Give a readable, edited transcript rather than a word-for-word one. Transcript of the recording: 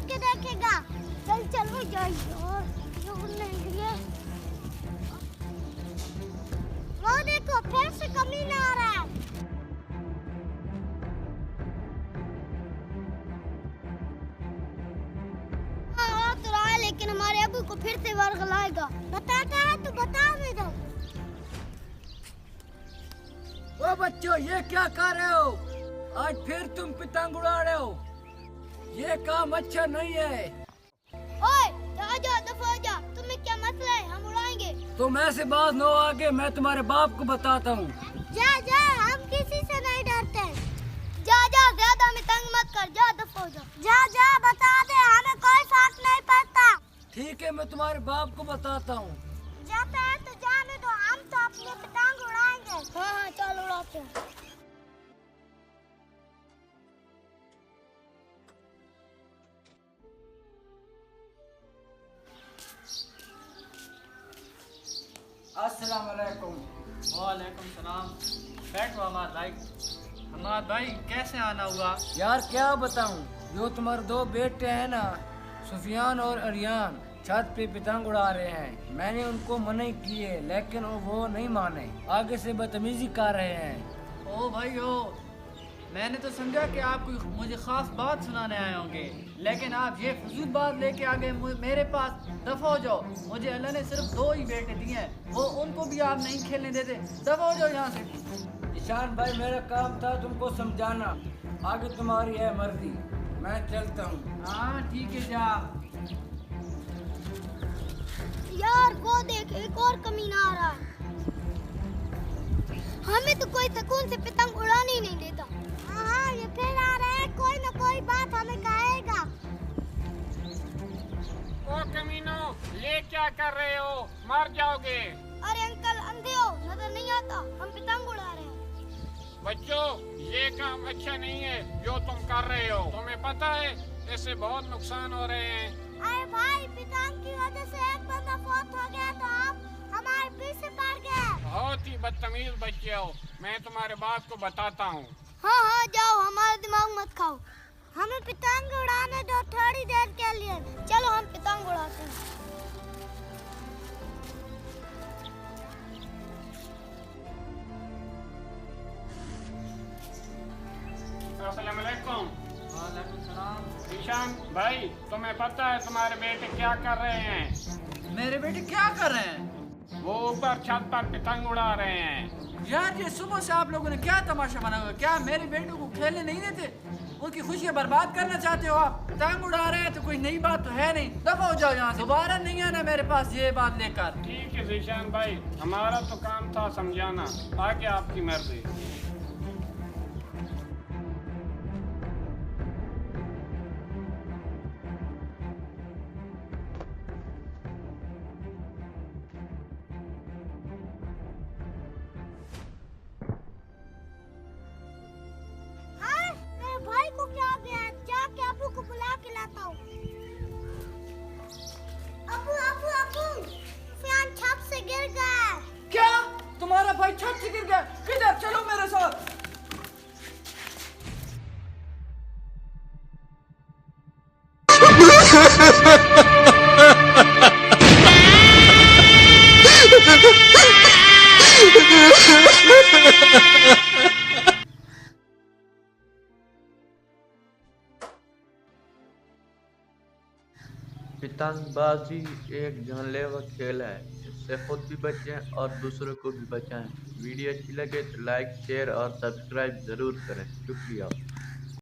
के देखेगा। चल चल वो जाइए। वो देखो फिर से कमीना आ रहा है। हाँ तो रहा है, लेकिन हमारे अबू को फिर से वर्गलाएगा। बताता है तो बता दे दो। ओ बच्चों, ये क्या कर रहे हो? आज फिर तुम पतंग उड़ा रहे हो। ये काम अच्छा नहीं है। ओए जा दफा हो जा। तुम्हें क्या मसला है? हम उड़ाएंगे। तुम ऐसे बात न आगे, मैं तुम्हारे बाप को बताता हूँ। जा जा, हम किसी से नहीं डरते। जा जा, ज्यादा में तंग मत कर। जा दफा हो जा। जा जा, बता दे, हमें कोई फर्क नहीं पड़ता। ठीक है, मैं तुम्हारे बाप को बताता हूँ। जाता है तो जाने दो, हम तो अपनी पतंग उड़ाएंगे। हाँ चल उड़ाते हैं। अस्सलाम वालेकुम। वालेकुम सलाम। बैठो हमाद भाई कैसे आना हुआ? यार क्या बताऊँ, जो तुम्हारे दो बेटे हैं ना, सुफियान और अरियान, छत पे पतंग उड़ा रहे हैं। मैंने उनको मना की है, लेकिन वो नहीं माने, आगे से बदतमीजी कर रहे हैं। ओ भाई ओ, मैंने तो समझा कि आप कोई मुझे खास बात सुनाने आए होंगे, लेकिन आप ये फजूल बात लेके आ गए मेरे पास। दफा हो जाओ। मुझे अल्लाह ने सिर्फ 2 ही बेटे दिए हैं, वो उनको भी आप नहीं खेलने देते। दफा हो जाओ यहाँ से। ईशान भाई, मेरा काम था तुमको समझाना, आगे तुम्हारी है मर्जी। मैं चलता हूँ। हाँ ठीक है, जा। यार वो देख, एक और कमीना आ रहा है। हमें तो कोई सुकून से पतंग उड़ाने ही नहीं देता। हाँ ये फिर आ रहा है, कोई ना कोई बात हमें कहेगा। ओ कमीनो, ये क्या कर रहे हो? मर जाओगे। अरे अंकल, अंधे हो, नजर नहीं आता, हम पतंग उड़ा रहे हैं। बच्चों, ये काम अच्छा नहीं है जो तुम कर रहे हो। तुम्हें पता है इससे बहुत नुकसान हो रहे हैं। अरे भाई, पतंग की वजह से एक बंदा फौत हो गया तो आप हमारे पीछे पड़ गए। बहुत ही बदतमीज बच्चे हो। मैं तुम्हारे बाप को बताता हूँ। हाँ हाँ जाओ, हमारा दिमाग मत खाओ। हमें पतंग उड़ाने दो थोड़ी देर के लिए। चलो हम पतंग उड़ाते हैं। अस्सलाम वालेकुम। वालेकुम सलाम। ईशान भाई, तुम्हें पता है तुम्हारे बेटे क्या कर रहे हैं? मेरे बेटे क्या कर रहे हैं? वो ऊपर छत पर पतंग उड़ा रहे हैं। यार ये सुबह से आप लोगों ने क्या तमाशा बना हुआ? क्या मेरे बेटों को खेलने नहीं देते? उनकी खुशियाँ बर्बाद करना चाहते हो आप? पतंग उड़ा रहे हैं तो कोई नई बात तो है नहीं। दफा हो जाओ यहाँ से, दोबारा नहीं आना मेरे पास ये बात लेकर। ठीक है ईशान भाई, हमारा तो काम था समझाना, आगे आपकी मर्जी। मेरे भाई को क्या हो गया? जाके अबू को बुला के लाता हूँ। अबू अबू अबू, सुफियान छत से गिर गया। क्या? तुम्हारा भाई छत से गिर गया? किधर? चलो मेरे साथ। पतंगबाजी एक जानलेवा खेल है, इससे खुद भी बचें और दूसरों को भी बचाएं। वीडियो अच्छी लगे तो लाइक, शेयर और सब्सक्राइब ज़रूर करें। शुक्रिया।